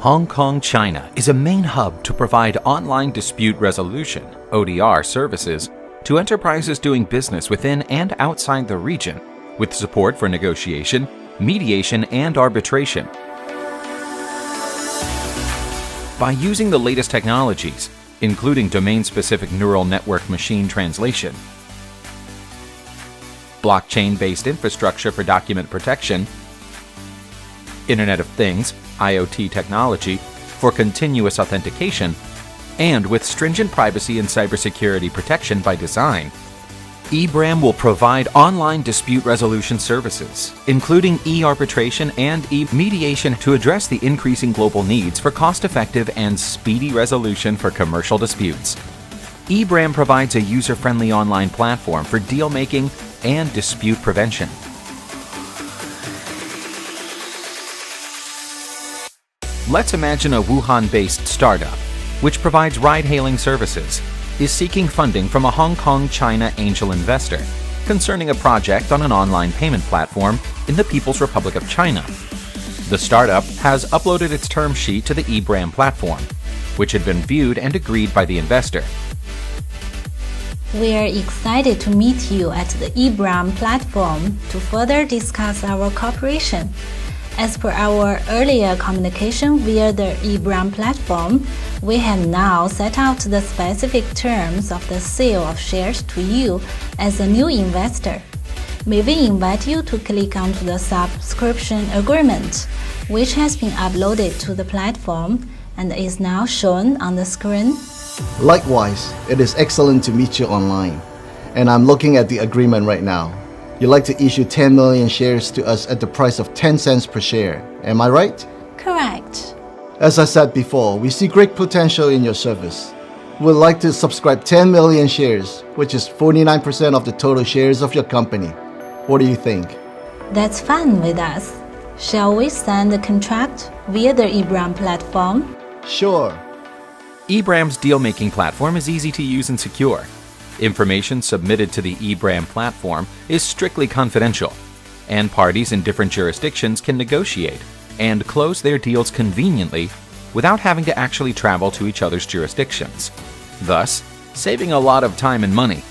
Hong Kong, China is a main hub to provide online dispute resolution (ODR) services to enterprises doing business within and outside the region, with support for negotiation, mediation, and arbitration. By using the latest technologies, including domain-specific neural network machine translation, blockchain-based infrastructure for document protection, Internet of Things (IoT) technology for continuous authentication, and with stringent privacy and cybersecurity protection by design, eBRAM will provide online dispute resolution services, including e-arbitration and e-mediation, to address the increasing global needs for cost-effective and speedy resolution for commercial disputes. eBRAM provides a user-friendly online platform for deal-making and dispute prevention. Let's imagine a Wuhan-based startup, which provides ride-hailing services, is seeking funding from a Hong Kong, China angel investor concerning a project on an online payment platform in the People's Republic of China. The startup has uploaded its term sheet to the eBRAM platform, which had been viewed and agreed by the investor. We are excited to meet you at the eBRAM platform to further discuss our cooperation. As per our earlier communication via the eBRAM platform, we have now set out the specific terms of the sale of shares to you as a new investor. May we invite you to click onto the subscription agreement, which has been uploaded to the platform and is now shown on the screen. Likewise, it is excellent to meet you online, and I'm looking at the agreement right now. You'd like to issue 10 million shares to us at the price of 10 cents per share, am I right? Correct. As I said before, we see great potential in your service. We'd like to subscribe 10 million shares, which is 49% of the total shares of your company. What do you think? That's fine with us. Shall we sign the contract via the eBRAM platform? Sure. eBRAM's deal-making platform is easy to use and secure. Information submitted to the eBRAM platform is strictly confidential, and parties in different jurisdictions can negotiate and close their deals conveniently without having to actually travel to each other's jurisdictions, thus saving a lot of time and money.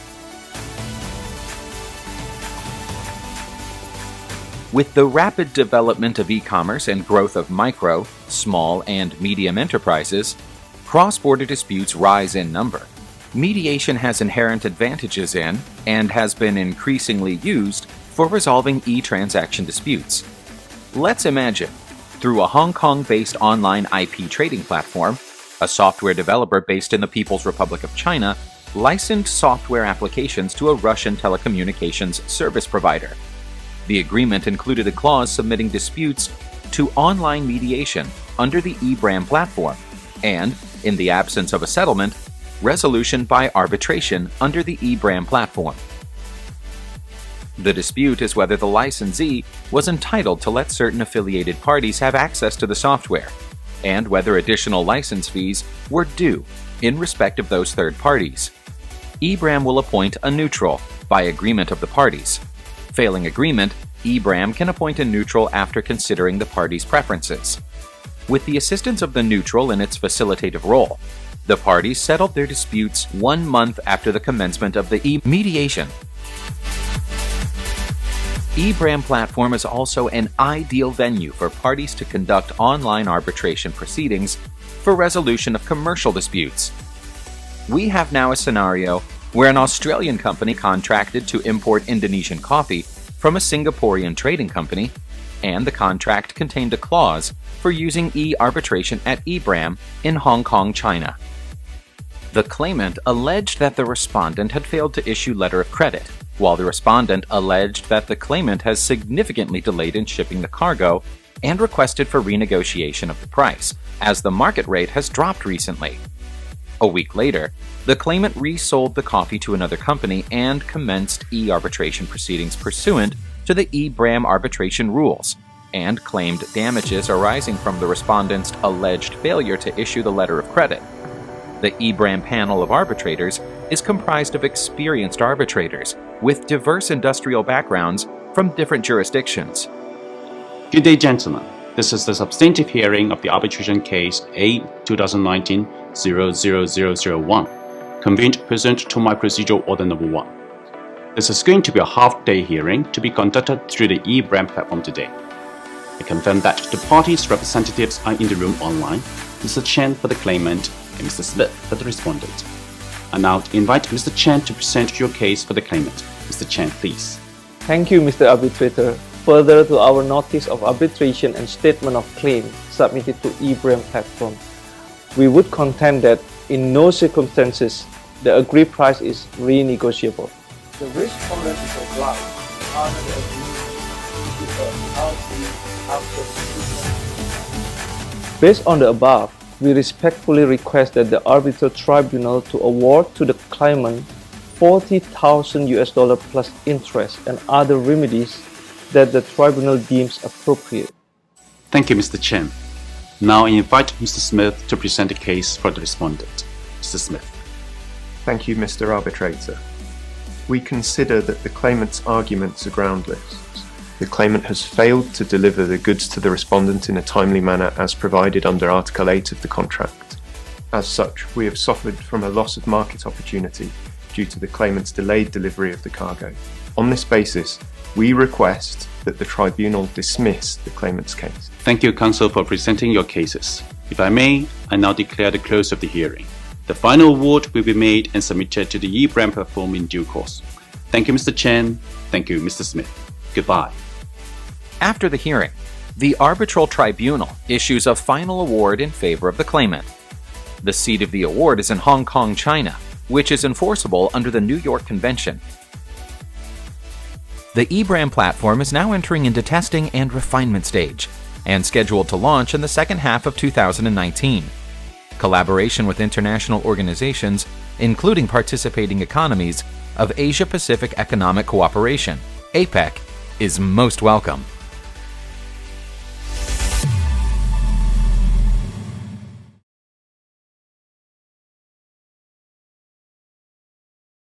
With the rapid development of e-commerce and growth of micro, small, and medium enterprises, cross-border disputes rise in number. Mediation has inherent advantages in, and has been increasingly used, for resolving e-transaction disputes. Let's imagine, through a Hong Kong-based online IP trading platform, a software developer based in the People's Republic of China licensed software applications to a Russian telecommunications service provider. The agreement included a clause submitting disputes to online mediation under the eBRAM platform, and, in the absence of a settlement, resolution by arbitration under the eBRAM platform. The dispute is whether the licensee was entitled to let certain affiliated parties have access to the software, and whether additional license fees were due in respect of those third parties. eBRAM will appoint a neutral by agreement of the parties. Failing agreement, eBRAM can appoint a neutral after considering the parties' preferences. With the assistance of the neutral in its facilitative role, the parties settled their disputes 1 month after the commencement of the e-mediation. eBRAM platform is also an ideal venue for parties to conduct online arbitration proceedings for resolution of commercial disputes. We have now a scenario where an Australian company contracted to import Indonesian coffee from a Singaporean trading company, and the contract contained a clause for using e-arbitration at eBRAM in Hong Kong, China. The claimant alleged that the respondent had failed to issue letter of credit, while the respondent alleged that the claimant has significantly delayed in shipping the cargo and requested for renegotiation of the price, as the market rate has dropped recently. A week later, the claimant resold the coffee to another company and commenced e-arbitration proceedings pursuant to the eBRAM arbitration rules, and claimed damages arising from the respondent's alleged failure to issue the letter of credit. The eBRAM panel of arbitrators is comprised of experienced arbitrators with diverse industrial backgrounds from different jurisdictions. Good day, gentlemen. This is the substantive hearing of the arbitration case A/2019-00001, convened pursuant to my procedural order number 1. This is going to be a half-day hearing to be conducted through the eBRAM platform today. I confirm that the parties' representatives are in the room online, Mr. Chen for the claimant and Mr. Smith for the respondent. I now invite Mr. Chen to present your case for the claimant. Mr. Chen, please. Thank you, Mr. Arbitrator. Further to our notice of arbitration and statement of claim submitted to eBRAM platform, we would contend that in no circumstances the agreed price is renegotiable. The respondent is obliged to honor the agreement without the Based on the above, we respectfully request that the arbitral tribunal to award to the claimant $40,000 plus interest and other remedies that the tribunal deems appropriate. Thank you, Mr. Chen. Now I invite Mr. Smith to present the case for the respondent. Mr. Smith. Thank you, Mr. Arbitrator. We consider that the claimant's arguments are groundless. The claimant has failed to deliver the goods to the respondent in a timely manner as provided under Article 8 of the contract. As such, we have suffered from a loss of market opportunity due to the claimant's delayed delivery of the cargo. On this basis, we request that the tribunal dismiss the claimant's case. Thank you, counsel, for presenting your cases. If I may, I now declare the close of the hearing. The final award will be made and submitted to the eBRAM platform in due course. Thank you, Mr. Chen. Thank you, Mr. Smith. Goodbye. After the hearing, the arbitral tribunal issues a final award in favor of the claimant. The seat of the award is in Hong Kong, China, which is enforceable under the New York Convention. The eBRAM platform is now entering into testing and refinement stage, and scheduled to launch in the second half of 2019. Collaboration with international organizations, including participating economies of Asia-Pacific Economic Cooperation, APEC, is most welcome.